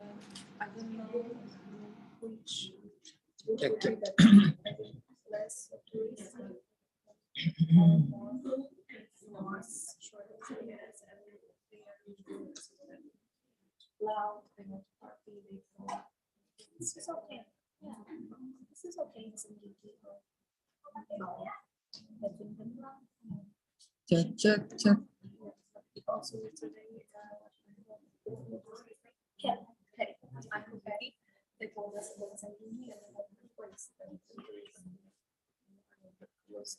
I don't know which Check, check. less tourists or more shorter areas and they are usually loud, they want to party, they go. This is okay. Yeah, this is okay. It's in the no, I think Check, check, check. also today, yeah, hey, I'm ready. They told us about sending me and then place.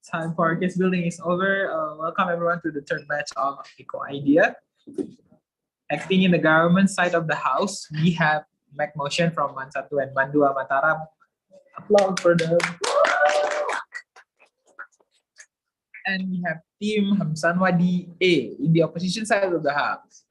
Time for case building is over. Welcome everyone to the third batch of Ecco Idea. Acting in the government side of the house, we have Mac Motion from Mansatu and Mandua Mataram. Applaud for them. And we have Team Hamzanwadi A in the opposition side of the house.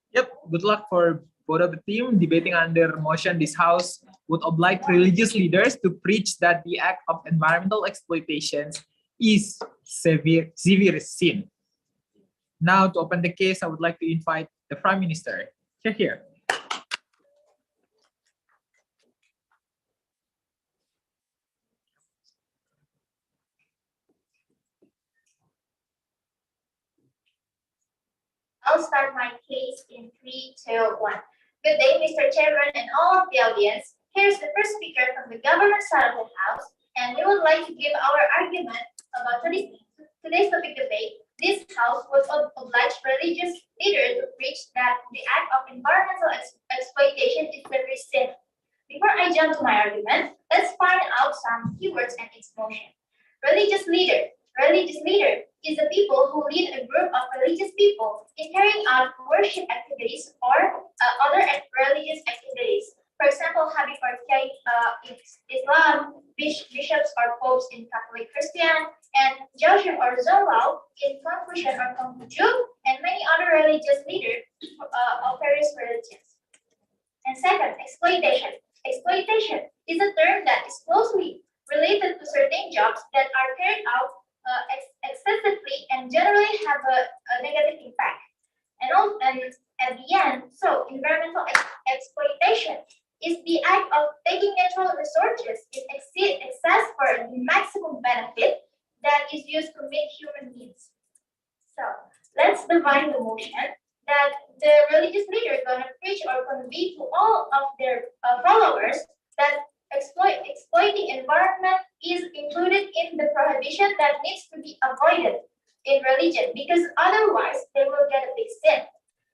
Yep, good luck for both of the team. Debating under motion, this house would oblige religious leaders to preach that the act of environmental exploitation is severe sin. Now, to open the case, I would like to invite the Prime Minister. Here. I'll start my case in 3, 2, 1. Good day, Mr. Chairman and all of the audience. Here's the first speaker from the government side of the house, and we would like to give our argument about today's topic debate. This house would oblige religious leaders to preach that the act of environmental exploitation is a sin. Before I jump to my argument, let's find out some keywords and its motion. Religious leader. Religious leader is the people who lead a group of religious people in carrying out worship activities or other religious activities. For example, Habib or in Islam, bishops or popes in Catholic Christian, and Joshua or Zolao in Confucian or Confucius, and many other religious leaders of various religions. And second, exploitation. Exploitation is a term that is closely related to certain jobs that are carried out excessively and generally have a negative impact. And at the end, so environmental exploitation is the act of taking natural resources in excess for the maximum benefit that is used to meet human needs. So let's divide the motion that the religious leader is going to preach or convey to all of their followers that exploiting environment is included in the prohibition that needs to be avoided in religion, because otherwise they will get a big sin.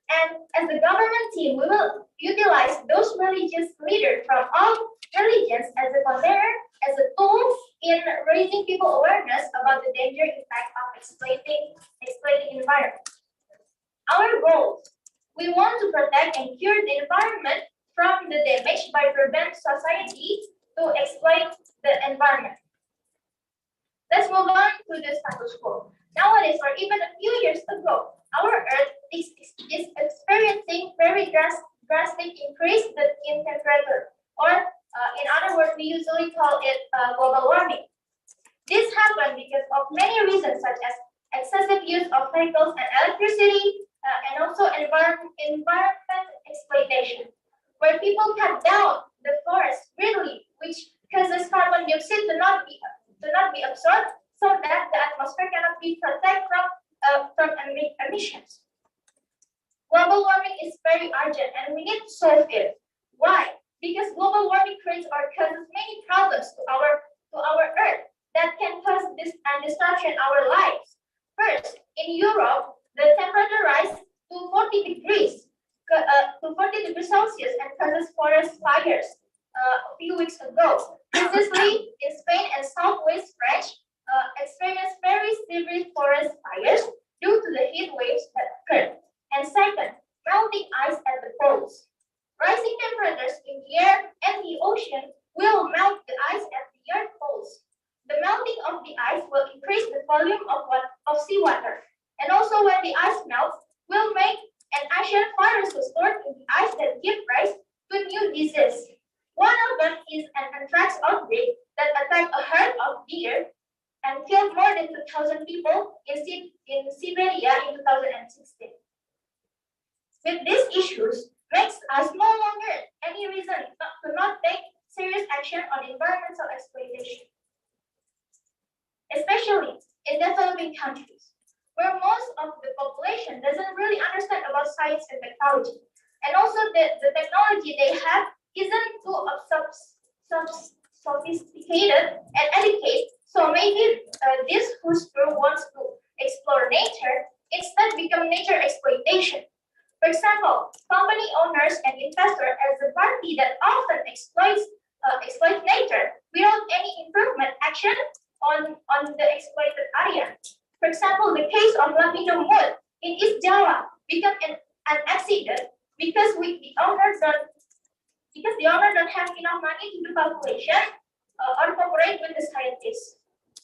And as the government team, we will utilize those religious leaders from all religions as a container, as a tool in raising people awareness about the danger impact of exploiting environment. Our goals: we want to protect and cure the environment from the damage by prevent society to exploit the environment. Let's move on to the status quo. Nowadays, or even a few years ago, our Earth is experiencing very drastic increase in temperature, or in other words, we usually call it global warming. This happened because of many reasons, such as excessive use of vehicles and electricity, and also environment exploitation, where people cut down the forest greatly, which causes carbon dioxide to not be absorbed, so that the atmosphere cannot be protected from emissions. Global warming is very urgent, and we need to solve it. Why? Because global warming creates or causes many problems to our Earth that can cause this and disruption our lives. First, in Europe, the temperature rise to 40 degrees Celsius and causes forest fires a few weeks ago. Previously, in Spain and Southwest France, experienced very severe forest fires due to the heat waves that occurred. And second, melting ice at the poles. Rising temperatures in the air and the ocean will melt the ice at the Earth poles. The melting of the ice will increase the volume of seawater. And also when the ice melts, will make an ancient viruses stored in the ice that give rise to new diseases. One of them is an anthrax outbreak that attacked a herd of deer and killed more than 2,000 people in Siberia in 2016. With these issues, makes us no longer any reason to not take serious action on environmental exploitation, especially in developing countries, where most of the population doesn't really understand about science and technology. And also the technology they have isn't too sophisticated and educated. So maybe this whisper wants to explore nature instead become nature exploitation. For example, company owners and investors as the party that often exploits nature without any improvement action on the exploited area. For example, the case of Lapindo Mall in East Java became an accident because the owner don't have enough money to do calculation or cooperate with the scientists.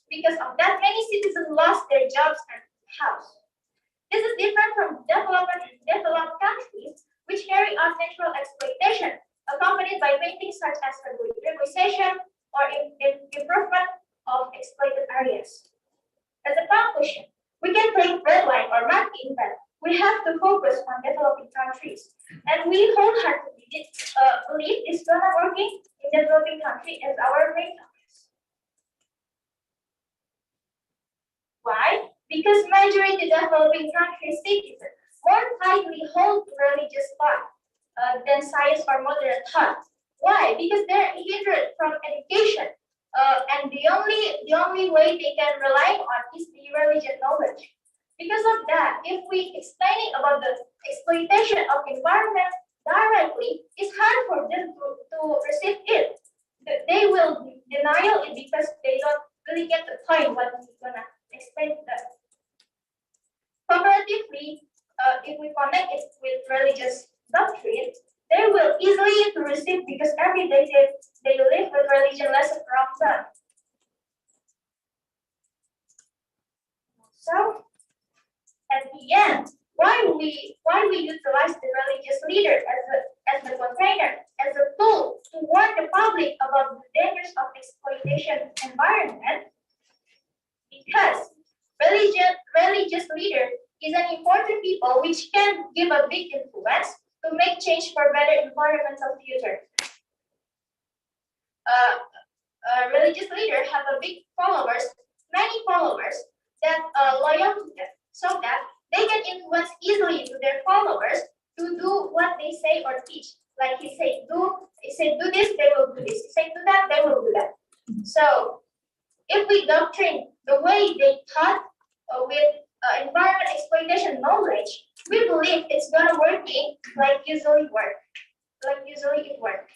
Because of that, many citizens lost their jobs and house. This is different from developed countries which carry out natural exploitation, accompanied by things such as regularization or improvement of exploited areas. As a conclusion, we can take red line or marking that we have to focus on developing countries, and we wholeheartedly believe it's gonna working in developing country as our main focus. Why? Because majority developing countries citizens more tightly hold religious thought than science or modern thought. Why? Because they're hindered from education, and the only way they can rely on is the religious knowledge. Because of that, if we explaining about the exploitation of environment directly, it's hard for them to receive it. They will denial it because they don't really get the point what we're gonna explain to them. Comparatively, if we connect it with religious doctrine, they will easily to receive because every day they live with religion lesson around them. So at the end, why we utilize the religious leader as the container, as a tool to warn the public about the dangers of exploitation environment? Because religious leader is an important people which can give a big influence to make change for better environmental future. Religious leader have a big followers, many followers that loyal to them, so that they can influence easily to their followers to do what they say or teach. Like he say do this, they will do this. He say do that, they will do that. So if we doctrine the way they taught with environment exploitation knowledge, we believe it's gonna working like usually it works.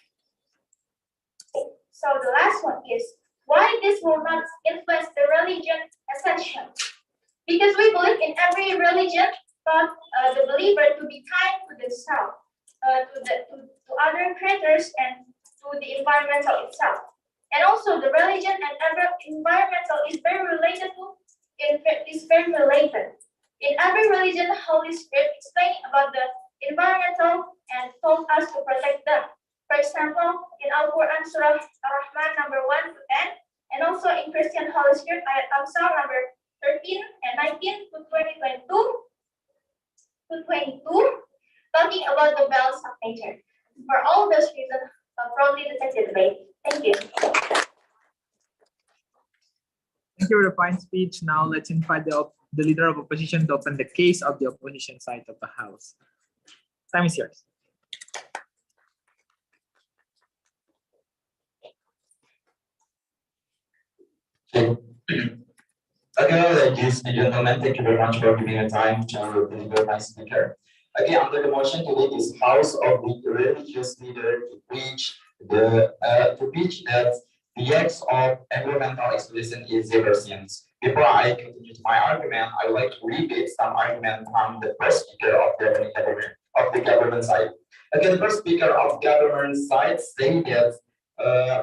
So the last one is why this will not influence the religion essential. Because we believe in every religion taught the believer to be kind to themselves, to other creatures, and to the environmental itself. And also the religion and environmental is very related. In every religion, the Holy Spirit explaining about the environmental and told us to protect them. For example, in Al-Quran Surah Ar-Rahman number 1 to 10, and also in Christian Holy Spirit ayat Amsal number 13 and 19 to 22, talking about the balance of nature. For all those reasons, probably detected debate. Thank you. Thank you for the fine speech. Now let's invite the leader of opposition to open the case of the opposition side of the house. Time is yours. Okay, ladies and gentlemen, thank you very much for giving a time to deliver my speaker. Okay, under the motion today is House of the religious leader to preach that the acts of environmental exploitation is ever since. Before I continue to my argument, I would like to repeat some argument from the first speaker of the government side. Okay, the first speaker of government side saying that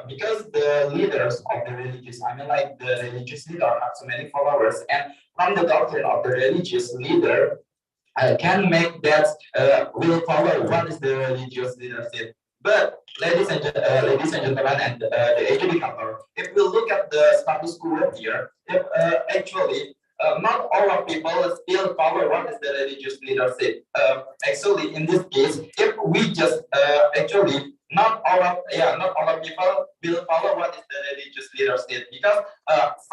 because the leaders of the religious, like the religious leader have so many followers, and from the doctrine of the religious leader, can make that will follow what is the religious leadership. But ladies and gentlemen, and the educator, if we look at the status quo here, if actually not all of people still follow what is the religious leadership. Actually, in this case, if we just actually not all of people will follow what is the religious leadership, because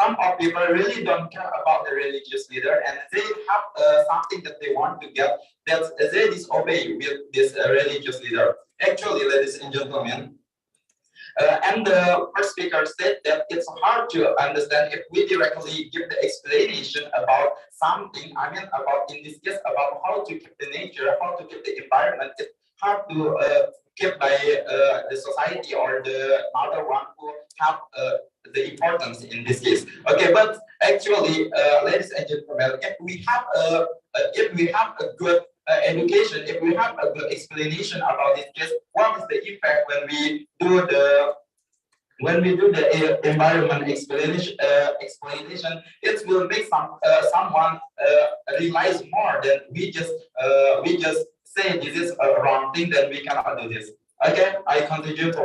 some of people really don't care about the religious leader, and they have something that they want to get that they disobey with this religious leader. Actually, ladies and gentlemen, and the first speaker said that it's hard to understand if we directly give the explanation about something, about in this case, about how to keep the nature, how to keep the environment. It's hard to kept by the society or the other one who have the importance in this case. Okay, but actually, ladies and gentlemen, if we have a good education, if we have a good explanation about this case, what is the effect when we do the environment explanation, it will make someone realize more than we just say this is a wrong thing, then we cannot do this. Okay, I continue to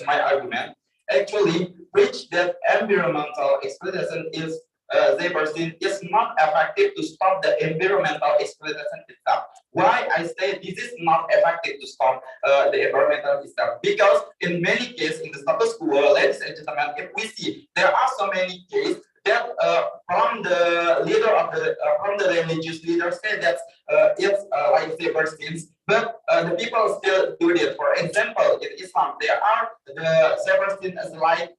my argument. Actually, preach that environmental exploitation is Zeberstein is not effective to stop the environmental exploitation itself. Why I say this is not effective to stop the environmental itself? Because in many cases in the status quo, ladies and gentlemen, if we see there are so many cases that from the leader of the from the religious leader say that it's like Zebersteins, but the people still do it. For example, in Islam, there are the Zeberstein as like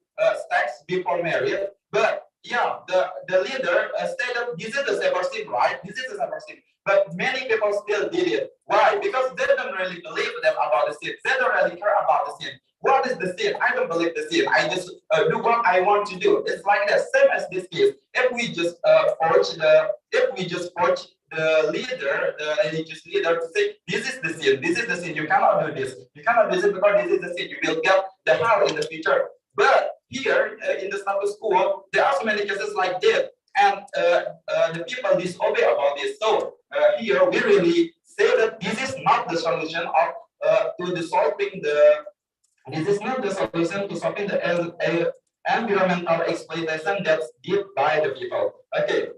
sex before marriage, but yeah, the leader said that this is the Zeberstein, right? This is the Zeberstein. But many people still did it. Why? Because they don't really believe them about the sin. They don't really care about the sin. What is the sin? I don't believe the sin. I just do what I want to do. It's like the same as this case. If we just forge the leader, the religious leader, to say this is the sin. This is the sin. You cannot do this. You cannot do this because this is the sin. You will get the hell in the future. But here in the status quo, there are so many cases like this, and the people disobey about this. So here we really say that this is not the solution of to solving the. This is not the solution to solving the environmental exploitation that's did by the people. Okay,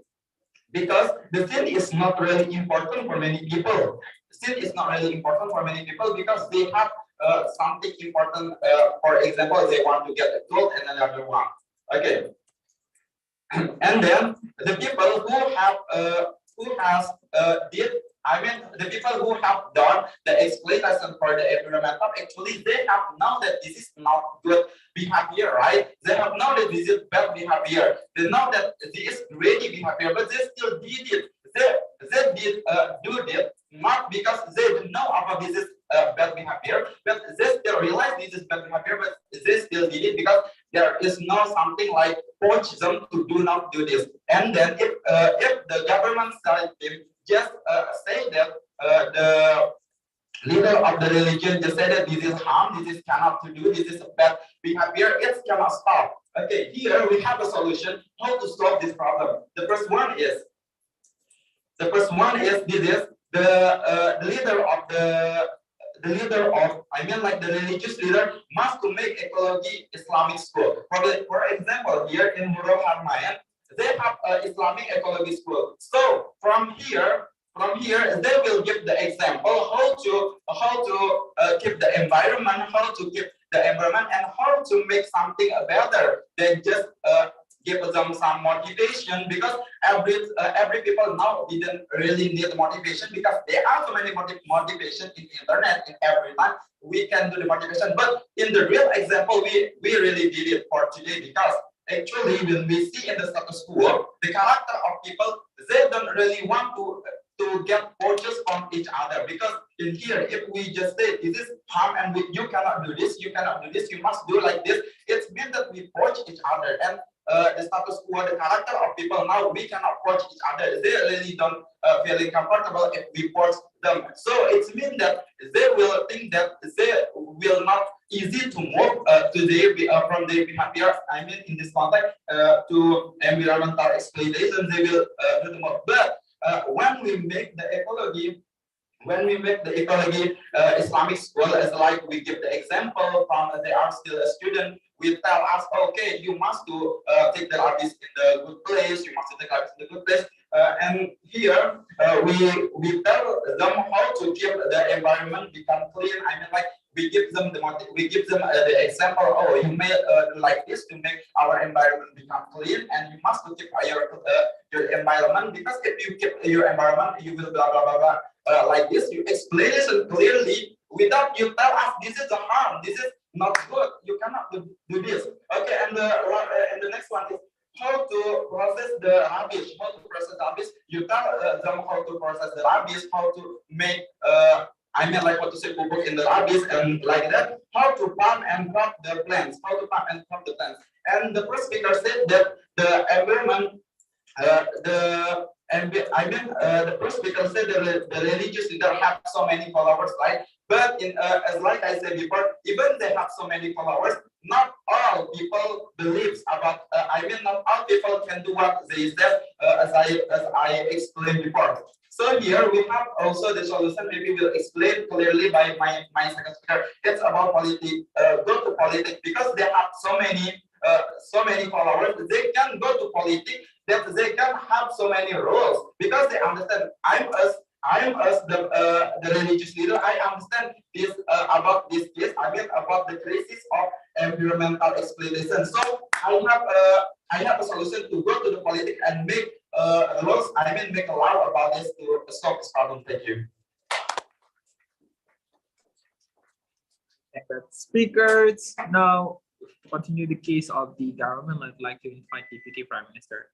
because the sin is not really important for many people. Sin is not really important for many people because they have something important. For example, they want to get a gold and another one. Okay, and then the people who has did. I mean, the people who have done the exploitation for the environmental, actually, they have known that this is not good behavior, right? They have known that this is bad behavior. They know that this is greedy behavior, but they still did it. They did do this not because they didn't know about this is bad behavior, but they still realize this is bad behavior, but they still did it because there is no something like force them to do not do this. And then if the government side team just say that the leader of the religion just say that this is harm, this is cannot to do, this is a bad behavior, it cannot stop. Okay, here we have a solution how to solve this problem. The first one is this is the leader of I mean like the religious leader must to make ecology Islamic school. For example, here in Mural Harmayan, they have Islamic ecology school. So from here they will give the example how to keep the environment, and how to make something better than just give them some motivation, because every people now didn't really need motivation because there are so many motivation in internet in every time we can do the motivation. But in the real example, we really did it for today because actually when we see in the status quo, the character of people, they don't really want to get purchase from each other, because in here if we just say this is harm and you cannot do this, you must do like this, it means that we forge each other, and the status quo, the character of people now, we cannot forge each other. They really don't feeling comfortable if we force them. So it means that they will think that they will not easy to move from their behavior. I mean, in this context, to environmental exploitation, they will do the move. But when we make the ecology Islamic school, as like we give the example from they are still a student, we tell us, okay, you must do take the artist in the good place, you must take the artist in the good place, and here we tell them how to keep the environment become clean. I mean, like we give them the example. Oh, you may like this to make our environment become clean, and you must keep your environment, because if you keep your environment, you will blah blah blah blah. Like this, you explain it clearly without you tell us this is a harm, this is not good. You cannot do this. Okay, and the next one is how to process the rubbish. You tell them how to process the rubbish, how to make I mean, like what to say, pupuk in the rabbis and like that, how to pump and crop the plants, how to pump and crop the plants. And the first speaker said that the environment, the first speaker said the religious leader have so many followers, right? But as like I said before, even they have so many followers, not all people believes about. Not all people can do what they said, as I explained before. So here we have also the solution. Maybe we'll explain clearly by my second speaker. It's about politics. Go to politics because they have so many followers. They can go to politics that they can have so many roles because they understand I'm as the religious leader. I understand this about this case. About the crisis of environmental exploitation. So I have a solution to go to the politics and make laws. Make a law about this to stop this problem. Thank you. Thank you, speakers. Now, continue the case of the government. I'd like to invite Deputy Prime Minister.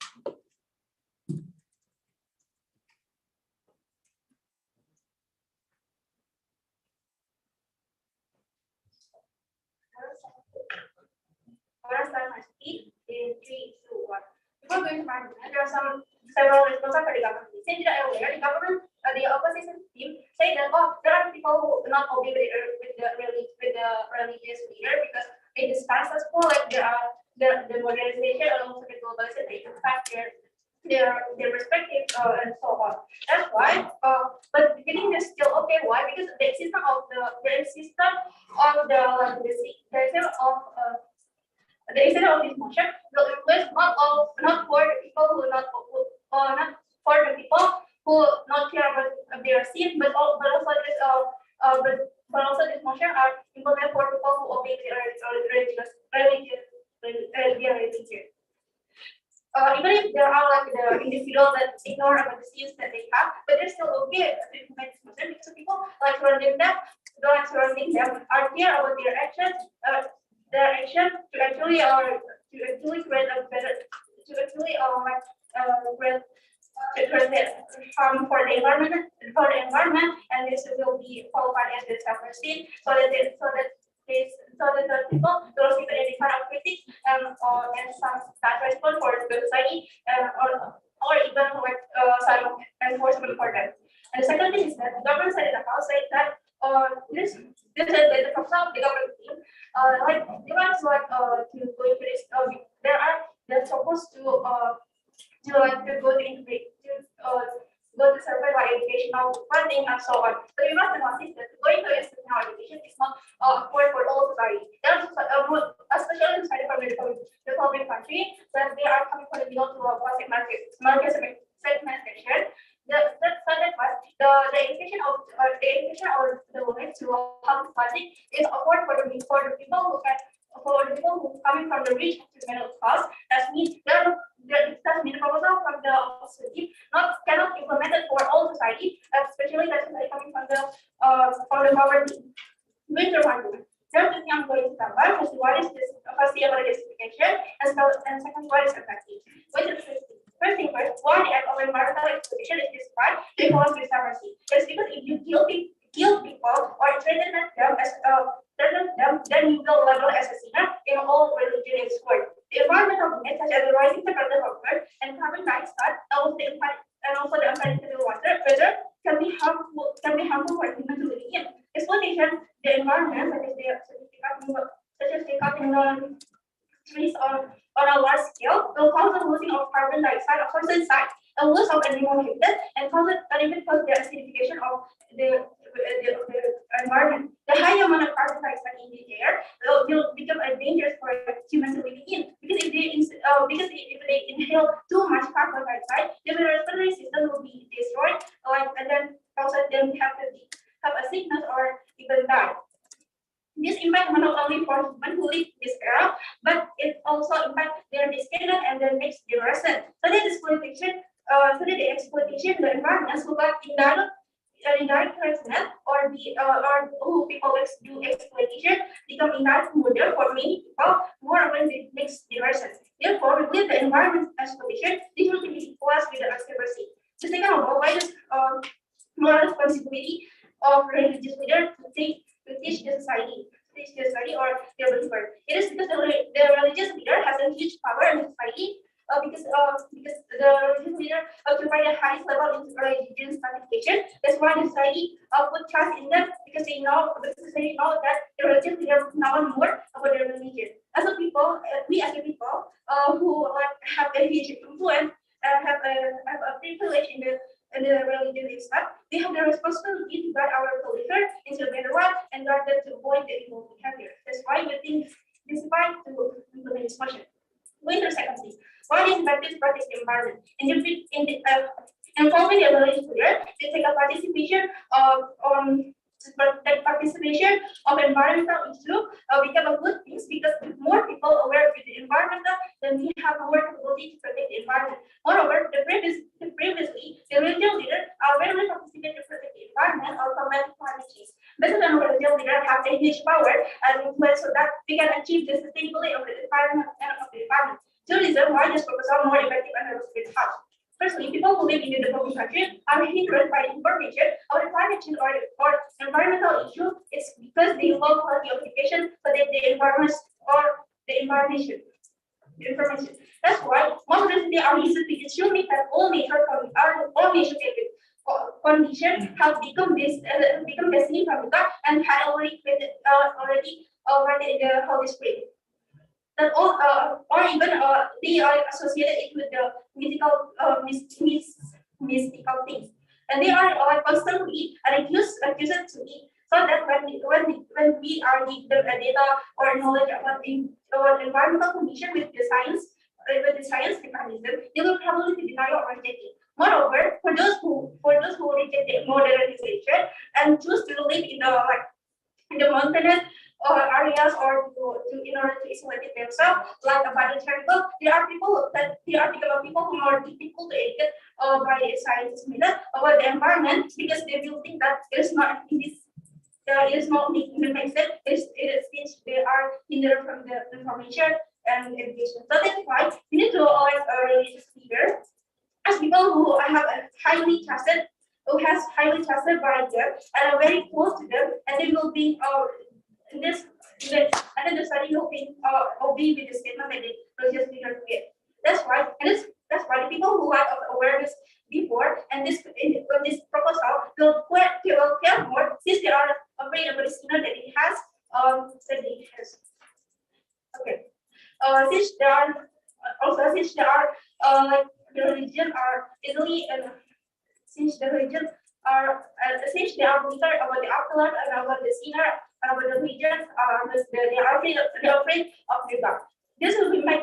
In 3, 2, 1. Before going to my argument, there are several responses for the government. Since the earlier, the government, the opposition team say that there are people who do not agree with the religious leader because it is successful, like the modernization and also the globalization. They impact their respective and so on. That's why. But beginning is still okay. Why? Because the system of the the extent of this motion will influence not for the people who not for the people who not care about their sin, but also this motion are implemented for people who obey their religion. Even if there are like the individuals that ignore about the sins that they have, but they're still okay to implement this motion because people like surrounding them are clear about their actions. Their action to actually create a better create harm for the environment, and this will be qualified as the self-esteem, so that the people will receive any kind of critics and some that response for the society or even like some enforcement for them. And the second thing is that the government side of the house said that this is the proposal of the government team. Like they want to go into this. They're supposed to go to survey by educational funding and so on. But we must notice that going to institutional education is not afforded for all society. There are especially in the developing country that they are coming from the middle to a basic market segmentation. The education of the women to public funding is afforded for the people who coming from the rich to middle class. That means the proposal from the city cannot implemented for all society, especially that society coming from the poverty. Winter wonderment. Third thing I'm going to cover is what is this first year justification and second what is effective. First thing first, why the act of environmental exploitation is justified to enforce conservancy. It's because if you kill people or threaten them, then you will label as a sinner in all religion is good. The environmental limits such as the rising temperature of earth and carbon dioxide, and also the unpredictable weather can be harmful for human living. Exploitation, the environment such as the cutting down trees on a large scale will cause the losing of carbon dioxide of person side, a loss of animal habitat, and even cause the acidification of the environment. The high amount of carbon dioxide in the air will become a danger for humans living in because if they inhale too much carbon dioxide, the respiratory system will be destroyed, and then also then have a sickness or even die. This impact not only for humans who live this era, but it also impacts their descendants and their next generation. So the exploitation, the environments who got indirect harassment or who people do exploitation become indirect model for many people more when the next generation. Therefore, we believe the environment exploitation this will be equals with the conservancy. The second of all, why is moral responsibility of religious leader to teach the society, or their believer. It is because the religious leader has a huge power in society. Because the religious leader occupy the highest level in religion certification. That's why the society put trust in them because they know that the religious leader know more about their religion. As a people, we as a people who have a huge influence, have a privilege in the religion itself, we have the responsibility to guide our believer into a better one and guide them to avoid the evil behavior. That's why we think this is why to implement this motion. Winter secondly, what is practice protect the environment? Involving the religious leader, they take a participation on that participation of environmental issue become a good thing because with more people aware of the environmental, then we have more capability to protect the environment. Moreover, previously, the religious leaders are very much participated to protect the environment or combat climate change. Better than religious leaders have a huge power and influence so that we can achieve the sustainability of the environment and of the environment. Two reasons why this focus on more effective and responsible house. Firstly, people who live in the developing country are hindered by information or climate change or environmental issue. It's because they low quality of education for the environment or the information. That's why most recently our research is showing that all nature conditions have become the same from God and had already created already the Holy Spirit. That all or even they are associated it with the mystical things, and they are constantly accused to it. So that when we are given the data or knowledge about our environmental condition with the science mechanism, they will probably deny or reject it. Moreover, for those who reject the modernization and choose to live in the mountainous areas or in order to isolate themselves, like abandoned triangle, there are people who are difficult to educate by the science method about the environment because they will think that it is not in this. It is not making sense. It is since they are hindered from the information and education. So that's why we need to always a religious leader as people who have a highly trusted, who has highly trusted by them and are very close to them, and they will be in this and then the study will be obey with the statement that the religious leader give. That's why the people who had awareness before and this proposal will care more since they are afraid of the statement that it has that it has. Okay. Since there are like the religion are easily since the religion are since they are weaker about the afterlife and about the sinner and about the religion they are afraid of the God. This will make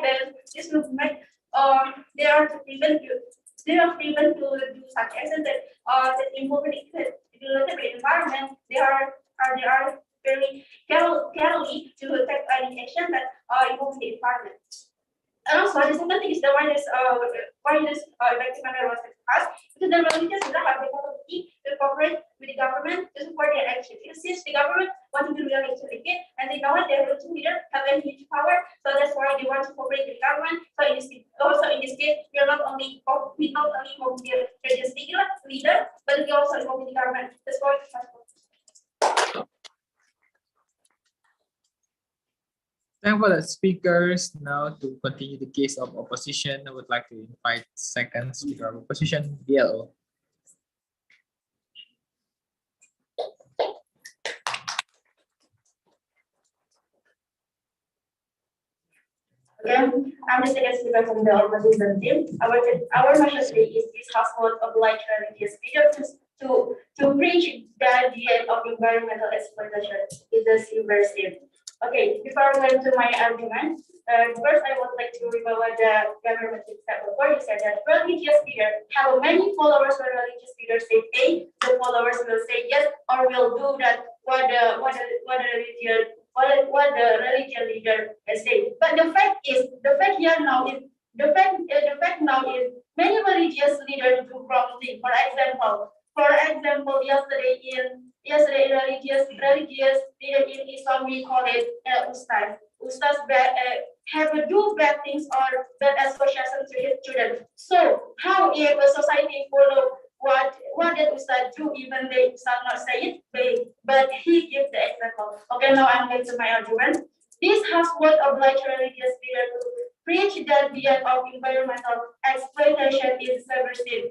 they are driven to do such actions that involve the environment. They are very carefully to take any action that involve the environment. And also, the second thing is the why this effective manner was passed because the religious leaders have the capacity to cooperate with the government to support their action. Since the government wanting to realize it and they know that the religious leaders have a huge power, so that's why they want to cooperate with the government. So in this case, we not only involve the religious leader, but we also involve the government. That's why it's possible. Thank for the speakers. Now to continue the case of opposition, I would like to invite second speaker of opposition, DLO. Again, I'm the second speaker from the opposition team. Our mission today is this household of light religious leaders to preach the idea of environmental exploitation is the silver state. Okay, before I go into my argument, first I would like to remember what the government said before. He said that religious leaders have many followers. When religious leaders say A, the followers will say yes or will do that what the religion leader say. But the fact now is many religious leaders do wrong thing. For example, yesterday religious leader in Islam we call it ustaz. Ustaz have to do bad things or bad association to his children. So how if a society follow what did Ustad do, even they Ustad not say it, but he gives the example. Okay, now I'm going to my argument. This has what obliged religious leader to preach that the end of environmental exploitation is severe sin.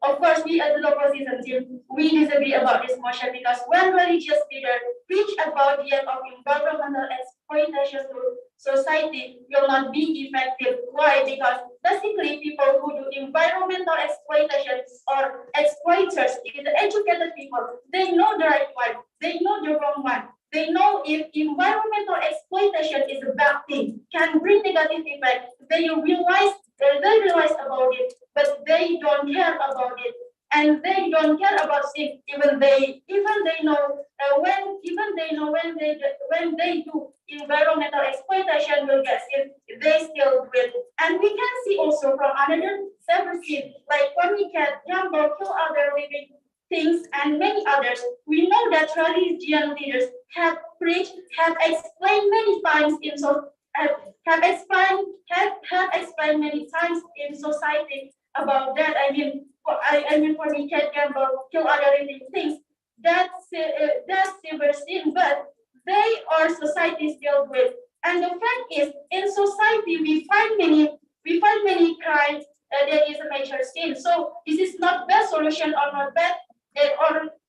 Of course, we as the opposition team, we disagree about this motion because when religious leaders preach about the end of environmental exploitation to society will not be effective. Why? Because basically people who do environmental exploitation or exploiters is the educated people. They know the right one, they know the wrong one. They know if environmental exploitation is a bad thing, can bring negative effect. They realize about it, but they don't care about it, and they don't care about it. Even they know when they do environmental exploitation will get sick, they still do it. And we can see also from another several scenes, like when we can gamble, kill other living things, and many others. We know that religious leaders have preached, have explained many times in have explained many times in society about that. I mean, when we can gamble, kill other living things, that's silver sin, but they or society still do it. And the fact is, in society, we find many crimes that is a major sin. So this is not best solution or not bad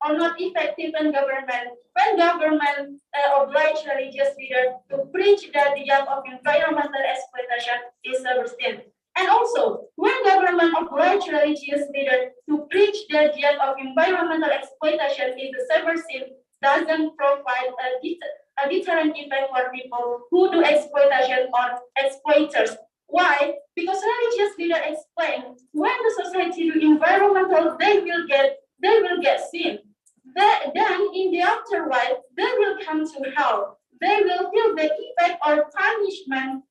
or not effective in government. When government oblige religious leaders to preach that the end of environmental exploitation is a sin. And also, when government oblige religious leaders to preach that the end of environmental exploitation is a severe sin, doesn't provide a deterrent effect for people who do exploitation or exploiters. Why? Because religious leaders explain when the society do environmental, they will get sin. Then in the afterlife, they will come to hell. They will feel the effect or punishment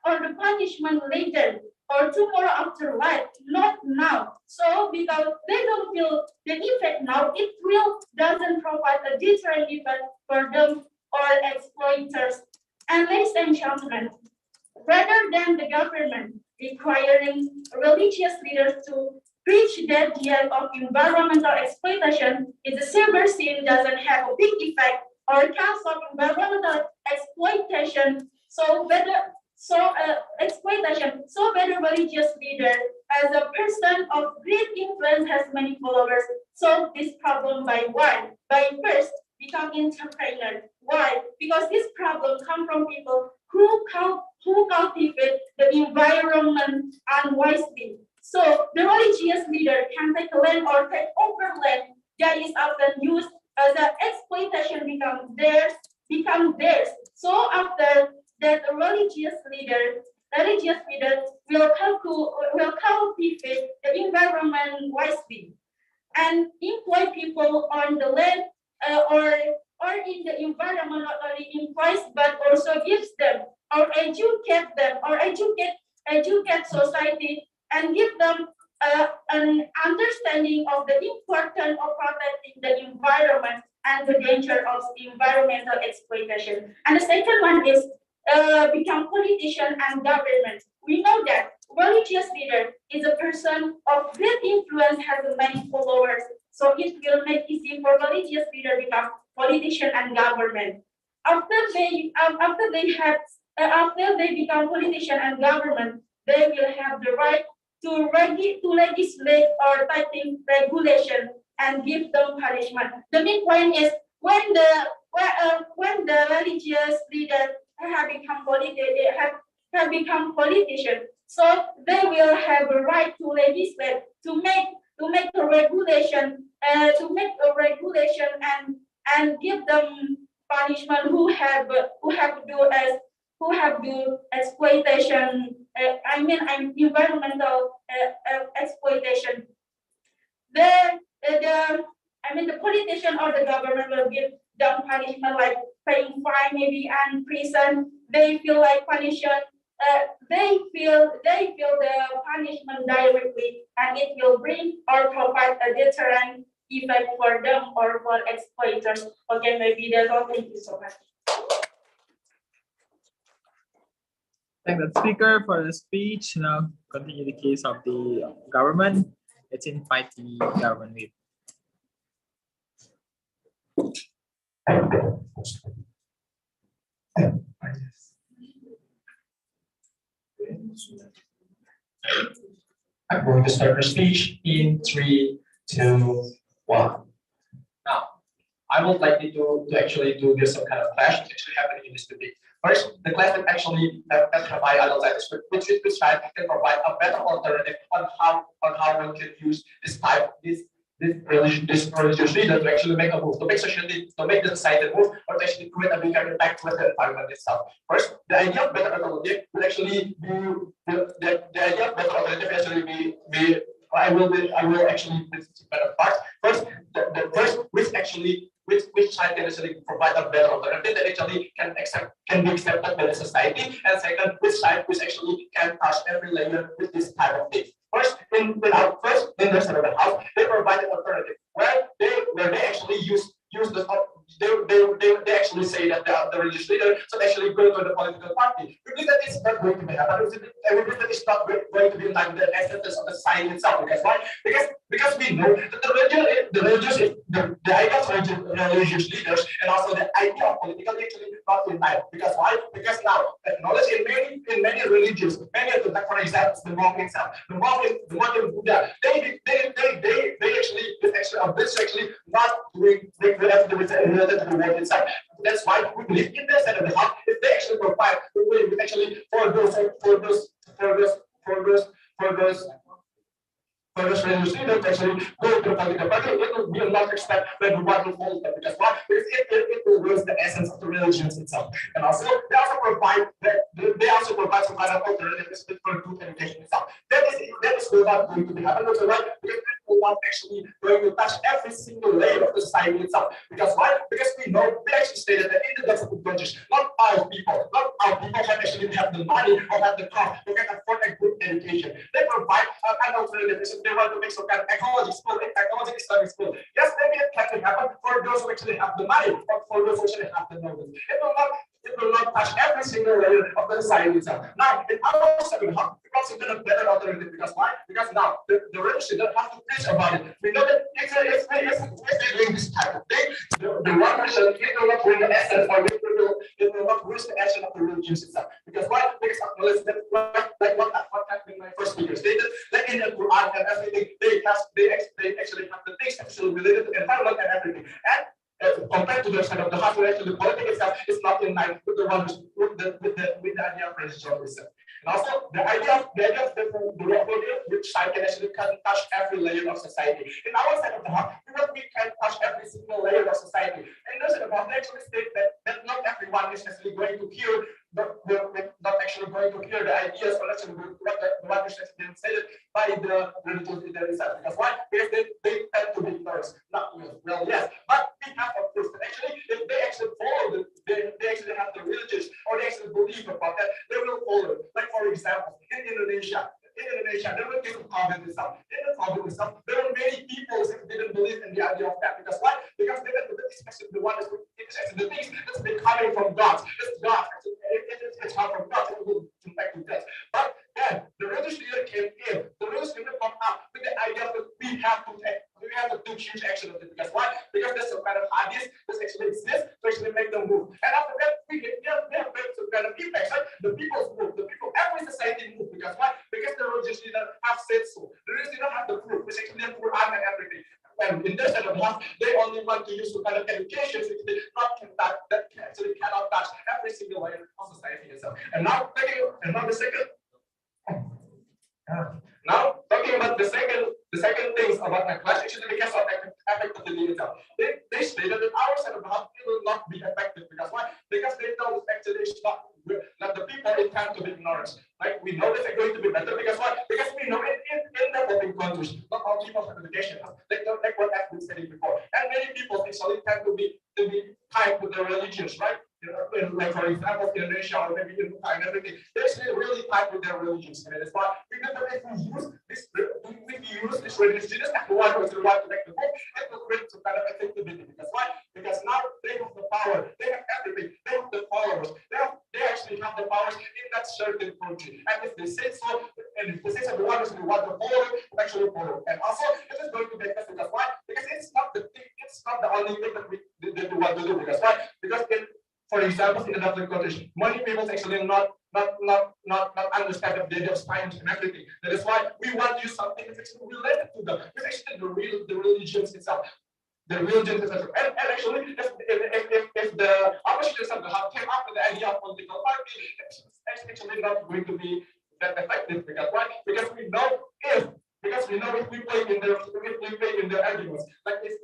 or the punishment later or tomorrow afterlife, not now. So because they don't feel the effect now, it will doesn't provide a deterrent effect for them or exploiters. And ladies and gentlemen, rather than the government requiring religious leaders to preach that the end of environmental exploitation is a silver sin doesn't have a big effect or cancel environmental exploitation. So whether religious leader as a person of great influence has many followers solve this problem by one, by first become entrepreneur. Why? Because this problem come from people who cultivate the environment unwisely. So the religious leader can take land or take over land that is often used as an exploitation become theirs. So after that, a religious leader will cultivate the environment wisely and employ people on the land or in the environment, not only employs but also gives them or educate society and give them an understanding of the importance of protecting the environment and the danger of environmental exploitation. And the second one is become politician and government. We know that religious leader is a person of great influence, has many followers. So it will make easy for religious leader become politician and government. After they become politician and government, they will have the right to legislate or tighten regulation and give them punishment. The main point is when the religious leaders have become politician, so they will have a right to legislate to make a regulation and give them punishment who have do exploitation. Environmental exploitation. The politician or the government will give them punishment like paying fine maybe and prison. They feel like punishment. They feel the punishment directly, and it will bring or provide a deterrent effect for them or for exploiters. Okay, maybe that's all. Thank you so much. Thank the speaker for the speech. Now continue the case of the government. Let's invite the government whip. I'm going to start our speech in 3, 2, 1. Now, I would like you to actually do this some kind of clash that's actually happening in this debate. First, the class that actually provide adult which can provide a better alternative on how one can use this religious leader to actually make a move, to make society, to make the society move, or to actually create a bigger impact with the environment itself. First, the idea of better alternative will actually be the idea of better alternative actually be I will actually better part. First, the first which side can actually provide a better alternative that actually can be accepted by the society, and second, which side which actually can touch every layer with this type of thing. First, in the center of the house, they provide an alternative where they actually use the they actually say that the religious leader should actually go to the political party. We believe that it's not going to be happening. We believe that it's not going to be in line with the essence of the sign itself. Because why? Because we know that the idea of religious leaders and also the idea of political actually not in line. Because why? Because now knowledge in many religions, many of them, like for example, the monk itself, the monk in Buddha, they actually this actually not doing related to the world itself. That's why we believe in this side of the house, if they actually provide the way we actually for those religious leaders actually go to the political party, it will be a large extent when we want to follow them. Because why? Because it will lose the essence of the religions itself. And also they also provide some kind of alternative for good education itself. That is not going to be happening, right? Because people not actually going to touch every single layer of the society itself. Because why? Because we actually stated that in the developing countries, not our people have actually have the money or have the cost to get afford a good education. They provide an alternative. They want to make some kind of ecology study school. Yes, maybe it can happen for those who actually have the money, or for those who actually have the knowledge. It will not touch every single layer of the society itself. Now, in our second half, we consider a better alternative. Because why? Because now the religion don't have to preach about it. We know that if they're doing this type of thing, the one person it will not bring the essence, or it will not reach the essence of the religion itself. Because why? Because acknowledge that like what happened in my first speaker stated, like in the Quran and everything, they actually have the things actually related to environment and everything. And compared to the side of the house, actually the politics itself is not in line with the one with the idea of religion itself. And also the idea of which side can actually touch every layer of society. In our side of the house, we can touch every single layer of society. And those are the actually state that not everyone is actually going to hear not actually going to hear the ideas or actually what is actually said by the religious leader itself. Because why? Because they tend to be ignorant. Not well, yes, but we have a proof that actually if they actually follow they actually have the religious or they actually believe about that, they will follow. Like for example, in Indonesia, there were people COVID itself. In the COVID itself, there were many people who didn't believe in the idea of that. Because why? Because they didn't especially the one the things that's been coming from God. It's God. It's come from God. It will impact to death. But then the religious leader came in. The religious leader come up with the idea that we have to do huge action of it. Because why? Because there's some kind of hadith that actually exists to actually make them move. And after that, we have some kind of impact. Right? The people's move. The people, every society move. Because why? Because the religious leader have said so. The religious leader have the proof. It's actually the Quran and everything. And in this set of house, they only want to use some kind of education that actually cannot touch every single layer of society itself. And now now talking about the second things about my class, actually because of effect of the lead itself. They stated that our set of house will not be effective. Because why? Because they don't actually stop that the people intend to be ignorant. Like we know that they're going to be better. Because why? Because we know in developing countries, not all people have education. Like what I've been saying before. And many people actually tend to be tied to their religions, right? Like for example, in Indonesia or maybe in Thailand, everything, they're actually really tied with their religions. And that's why we know that if we use this religious leaders as the one who want to make the move, it will create some kind of effectivity. Because why? Because now they have the power, they have everything, they have the followers, they actually have the powers in that certain country. And if they say so, and if they say so, the one who want to follow it, actually follow. And also, it is going to make us because why? Because it's not the thing, it's not the only thing that we want to do. Because why? Because for example, in the developing countries, many people actually not understand the idea of science and everything. That is why we want to use something that's actually related to them. It's actually the religions itself. The religion is and actually if the opposition somehow came up with the idea of political party, it's actually not going to be that effective. Because why? Because we know if we play in their arguments, like if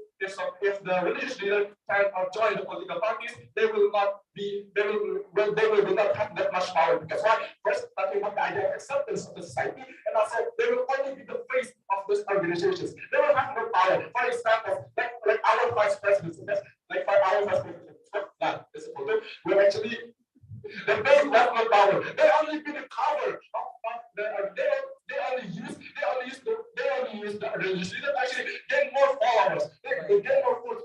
the religious leader can join the political parties, they will not have that much power. Because why? First, talking about the idea of acceptance of the society, and also they will only be the face of those organizations. They will have no power. For example, like our vice president, like for our vice president, this is we actually the base have no power. They only be the cover of they only use the religious leader to actually gain more followers. They gain more votes.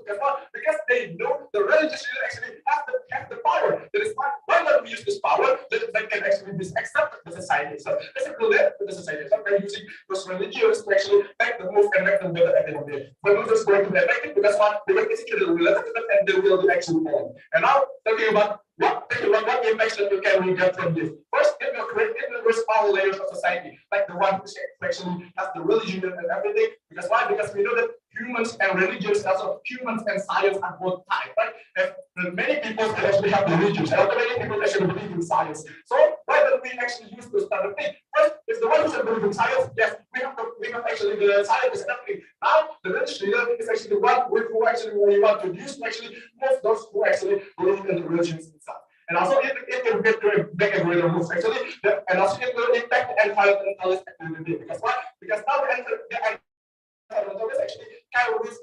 Because they know the religious leader actually have the power. That is why don't we use this power that they can actually be accepted in the society. So basically the society. So they're using those religions to actually make the move and make them better at the end of the day. The move is going to be effective because what? Because it's actually related to them and they will be actually born. And now talking about what impacts that you can get from this. First, it will raise all layers of society, like the one who actually has the religion and everything. Because why? Because we know that humans and religions, also humans and science are both tied, right? And many people actually have religions, and many people actually believe in science. So why don't we actually use this type of thing? First, is the one who believe in science. Yes, we have actually the scientists and everything. Now, the religious leader is actually the one who actually we want to use to actually move those who actually believe in the religions itself. And also, it can make a greater move actually, and also it will impact the environmentalist activity. Because why? Because now the environmentalists actually can lose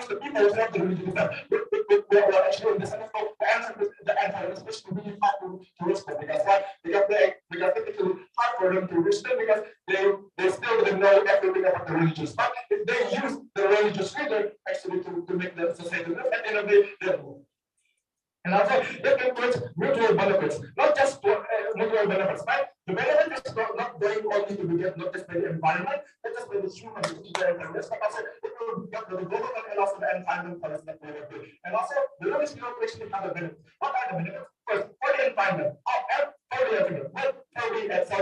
the people who have the religion itself. We are actually in the sense of the environmentalists to be hard to reach them. Because why? Because it's actually hard for them to reach them because they still don't know everything about the religious. But if they use the religious leader actually to make the society move, at the end of the day, they'll move. And also, it includes mutual benefits, not just mutual benefits, right? The benefit is not going only to be get not just by the environment, not just by the humans, but also it will get the government and also the environment that we have. And also, the religious people actually have a benefit. What are the benefits? First, for the environment, for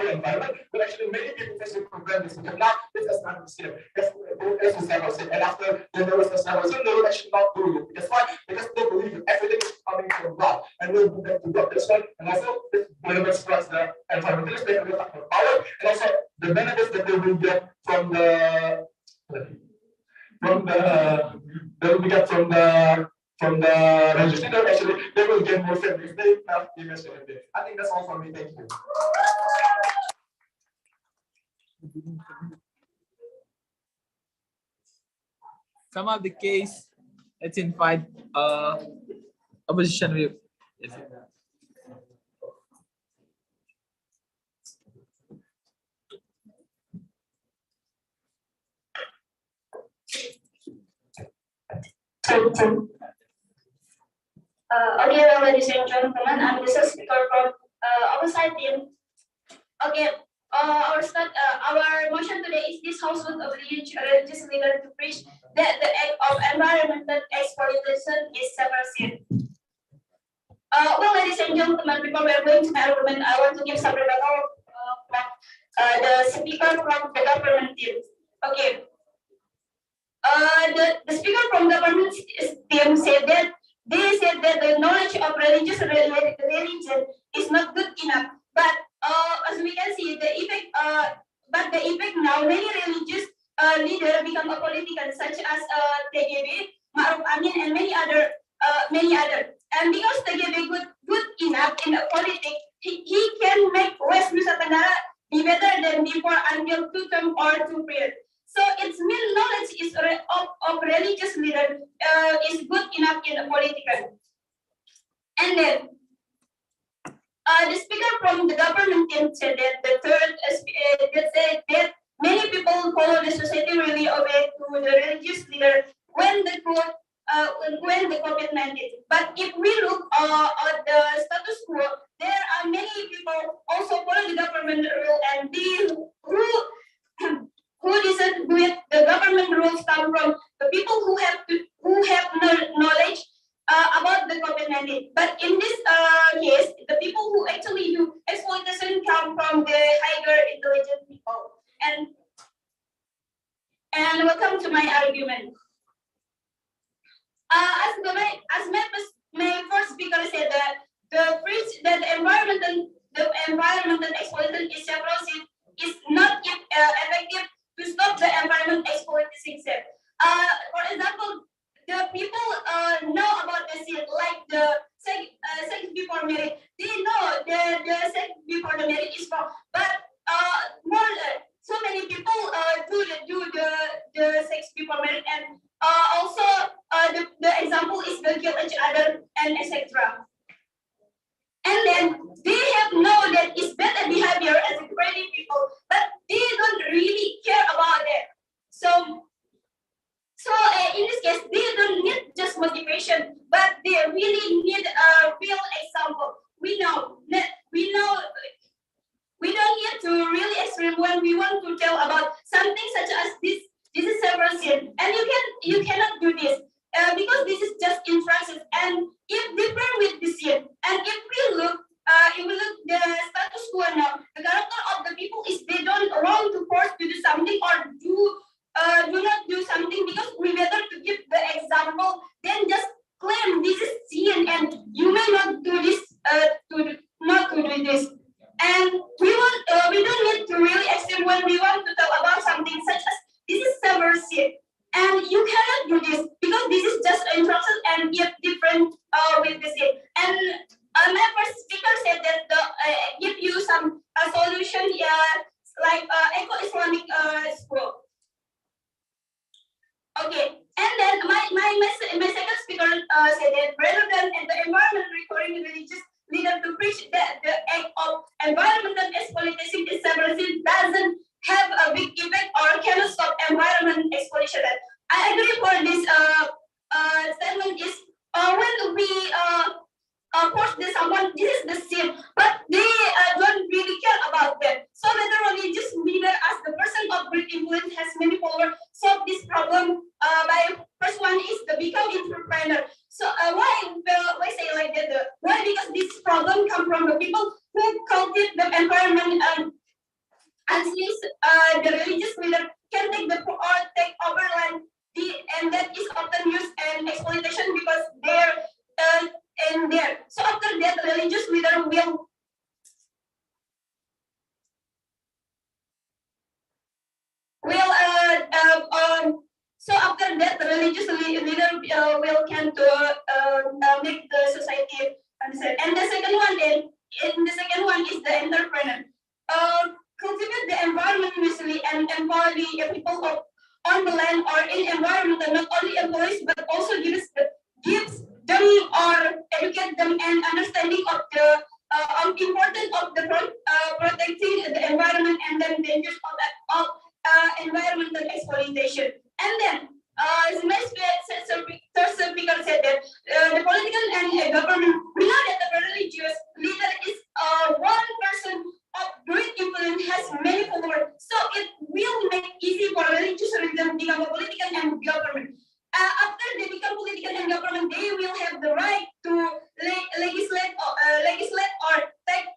the environment, but actually many people actually prevent this because now this is not the same. And after they know it's not the same, they will actually not do it. Because why? Because they believe that everything is coming from God and will be back to God. That's why, and also this benefits plus the environmentalists, they will have more power, and also the benefits that they will get from the register, actually they will get more fame if they have image in it. I think that's all for me. Thank you. Some of the case, let's invite opposition view. Yes. Okay, well, ladies and gentlemen, I'm the speaker from opposite team. Okay, our motion today is this House would oblige a religious leader to preach that the act of environmental exploitation is subversive. Well, ladies and gentlemen, before we are going to my argument, I want to give some rebuttal from the speaker from the government team. Okay. The speaker from government team said that the knowledge of religion is not good enough. But as we can see, the effect now many religious leaders become a politician, such as TGB, Ma'ruf Amin, and many other. And because TGB good enough in politics, he can make West Nusa Tenggara be better than before until 2 term or 2 period. So its mean knowledge is of religious leader is good enough in a political. And then the speaker from the government team said that the third said that many people follow the society really obey to the religious leader when the COVID-19. But if we look at the status quo, there are many people also follow the government rule and who with the government rules come from the people who have knowledge about the COVID-19. But in this case, the people who actually do exploitation come from the higher intelligent people. And welcome to my argument. My first speaker said that the environmental exploitation is several is not effective to stop the environment exploitation. For example, the people know about the sin, like the sex before marriage. They know the sex before the marriage is wrong, but so many people do the sex before marriage, and also the example is they kill each other and etc. And then they have know that it's better behavior as a pretty people, but they don't really care about that. So in this case, they don't need just motivation, but they really need a real example. We don't need to really extreme when we want to tell about something such as this. This is several sin, and you cannot do this because this is just instructions. And if different with the sin, and if we look the status quo now, the character of the people is they don't want to force to do something or do not do something because we better to give the example than just claim this is sin and you may not do this not to do this. And we don't need to really extreme when we want to talk about something such as this is several sin. And you cannot do this because this is just instruction and give different with the sin. And my first speaker said that give you some solution like Ecco Islamic school. Okay, and then my second speaker said that rather than the environment requiring religious leader to preach that the act of environmental exploitation is several sin doesn't have a big effect or cannot stop environment exploitation. I agree for this statement is when we force someone, this is the sin, but they don't really care about that. So whether religious leader as the person of great influence has many followers solve this problem by first one is the become entrepreneur. So why say like that? Why? Because this problem come from the people who cultivate the environment at least the religious leader can take over land and that is often used in exploitation because they're in there. So after that, the religious leader will so after that, the religious leader will can to make the society understand. And the second one is the entrepreneur. Cultivate the environment wisely and empower the people on the land or in environment, not only employees but also gives them or educate them and understanding of the importance of the protecting the environment and then dangers of environmental exploitation. And then my third speaker said that the political and government, we know that the religious leader is one person of great influence, has many followers, so it will make easy for religious leaders to become a political and government. After they become political and government, they will have the right to legislate or take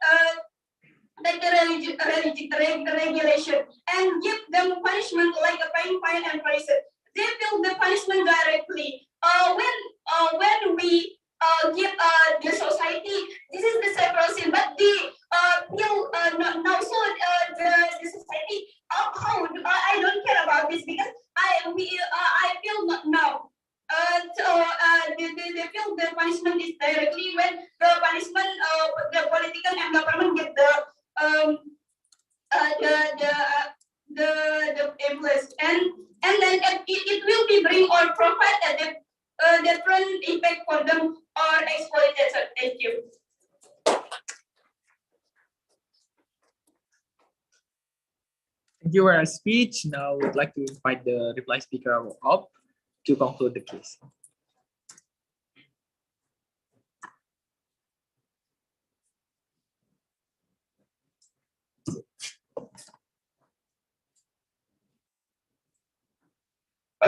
the regulation and give them punishment like a fine and prison. They feel the punishment directly. When we give the society, this is the several sin, but they feel now so the society. I don't care about this because I feel not now. They feel the punishment is directly when the punishment the political and government get the influence and then it will be bring or provide a different effect for them or exploitation. Thank you. Thank you for our speech. Now we'd like to invite the reply speaker up to conclude the case.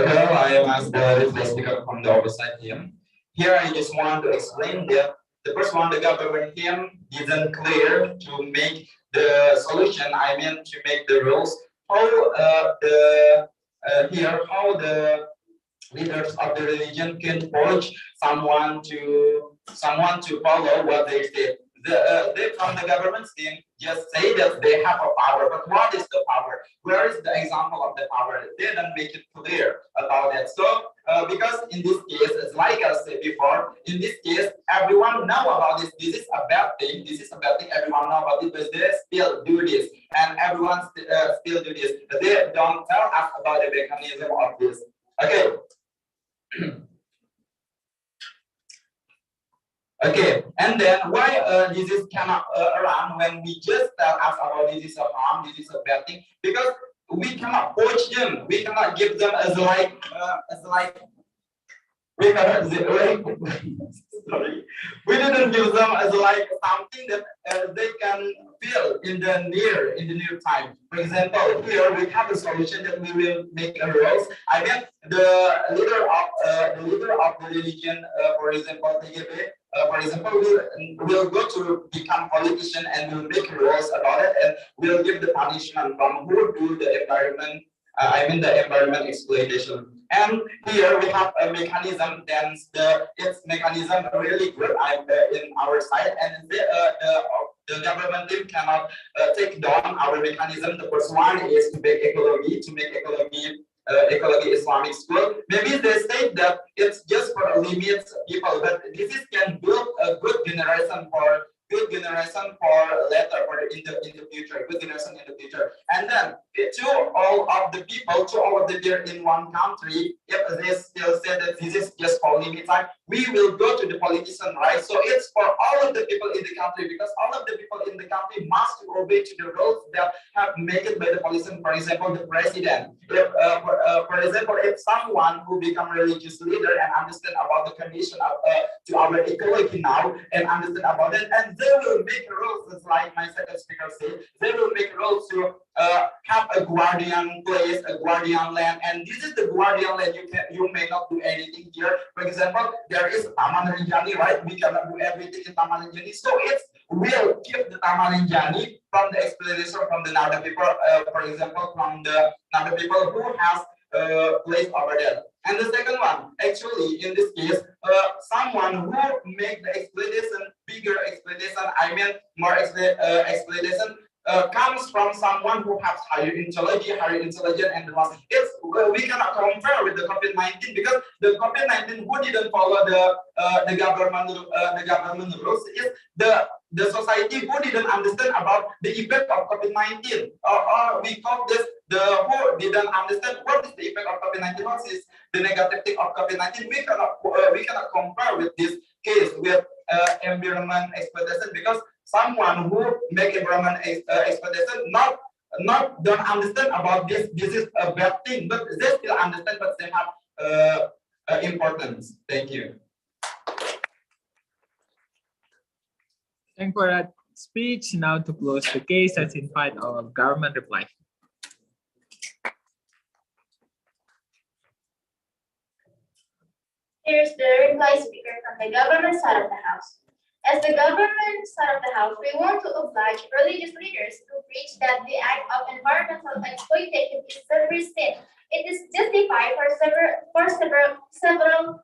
Okay, I am as the replay speaker from the oversight team. Here I just want to explain that the first one, the government team isn't clear to make the solution. I mean to make the rules how how the leaders of the religion can force someone to follow what they say. They from the government team just say that they have a power, but what is the power? Where is the example of the power? They don't make it clear about that. So because in this case, as like I said before, in this case, everyone know about this. This is a bad thing. This is a bad thing. Everyone know about it, but they still do this, and everyone still do this. They don't tell us about the mechanism of this. Okay. Okay, and then why disease cannot run when we just tell us about this is a harm, this is a bad thing? Because we cannot coach them, we cannot give them as like we cannot sorry, we didn't give them as like something that they can feel in the near time. For example, here we have a solution that we will make a rules. I mean, the leader of the religion, for example, TGB, for example, will go to become politician and will make rules about it, and will give the punishment from who do the environment. I mean the environment exploitation. And here we have a mechanism. Then its mechanism really good in our side, and the government team cannot take down our mechanism. The first one is to make ecology, ecology Islamic school. Maybe they say that it's just for limit people, but this is can build a good generation for later for in the future, good generation in the future. And then to all of the people, to all of the people in one country, if they still say that this is just for limit time, we will go to the politician, right? So it's for all of the people in the country, because all of the people in the country must obey to the rules that have made it by the politician. For example, the president. If, for example, if someone who become religious leader and understand about the condition of to our ecology now and understand about it, and they will make rules, as like my second speaker said, they will make rules to have a guardian place, a guardian land, and this is the guardian land. You may not do anything here. For example, there is Taman Rinjani, right? We cannot do everything in Taman Rinjani, so it will keep the Taman Rinjani from the explanation from the Nada people, for example, from the Nada people who has place over there. And the second one, actually, in this case, someone who make the explanation bigger explanation, I mean more explanation, comes from someone who has higher intelligence, and the most. It's we cannot compare with the COVID-19, because the COVID-19 who didn't follow the government rules is the society who didn't understand about the effect of COVID-19, or we call this the who didn't understand what is the effect of COVID-19, what is the negative thing of COVID-19. We cannot compare with this case with environment exploitation, because someone who make environment exploitation not don't understand about this. This is a bad thing, but they still understand, but they have importance. Thank you. Thank for that speech. Now to close the case, let's invite our government reply. Here's the reply speaker from the government side of the house. As the government side of the house, we want to oblige religious leaders to preach that the act of environmental exploitation is severe sin. It is justified for several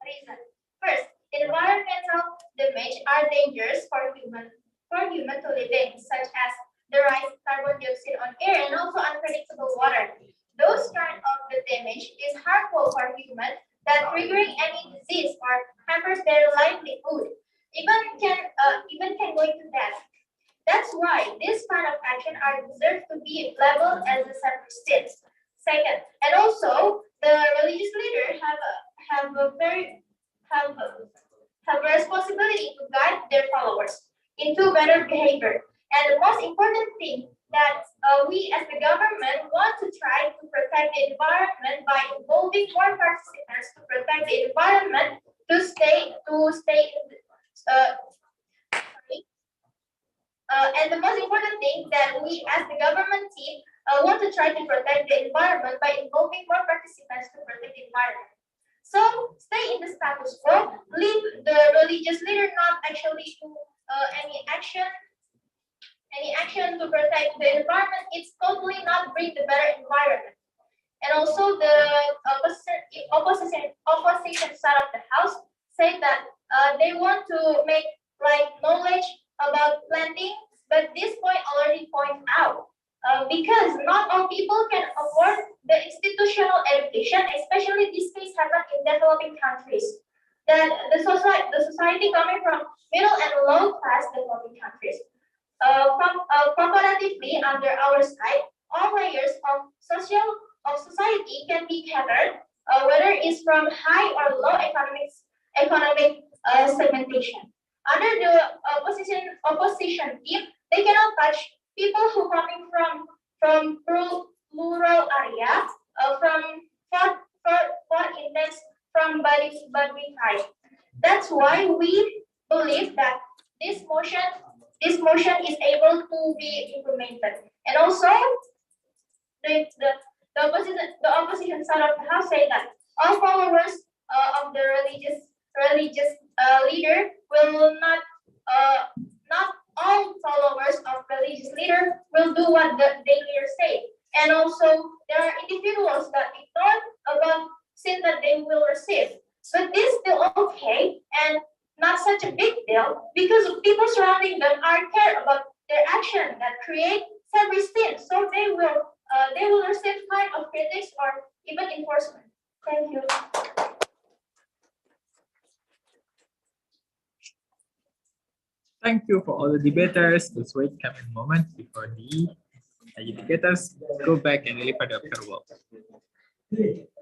reasons. First, environmental damage are dangerous for human to live in, such as the rise of carbon dioxide on air and also unpredictable water. Those kind of the damage is harmful for humans, that triggering any disease or hampers their livelihood, even can go into death. That's why this kind of action are deserved to be labeled as a separate state. Second, and also the religious leaders have a responsibility to guide their followers into better behavior. And the most important thing that we as the government want to try to protect the environment by involving more participants to protect the environment to stay in and the most important thing that we as the government team want to try to protect the environment by involving more participants to protect the environment. So stay in the status quo, leave the religious leader not actually do any action to protect the environment. It's totally not bring the better environment. And also the opposition side of the house say that they want to make like knowledge about planting, but this point already point out because not all people can afford the institutional education, especially this case happen in developing countries. Then the society coming from middle and low class developing countries. Comparatively, under our side, all layers of society can be catered, whether it's from high or low economic segmentation. Under the opposition team, they cannot touch people who coming from rural area, for instance, from body type. That's why we believe that this motion is able to be implemented. And also, the opposition side of the house say that all followers of the religious leader will not all followers of religious leader will do what the leader say. And also there are individuals that ignore about sin that they will receive. But this still okay and not such a big deal because people surrounding them are care about their action that create self-esteem. So they will receive kind of critics or even enforcement. Thank you. Thank you for all the debaters. Let's wait a couple moments before the debaters go back and deliver the observable.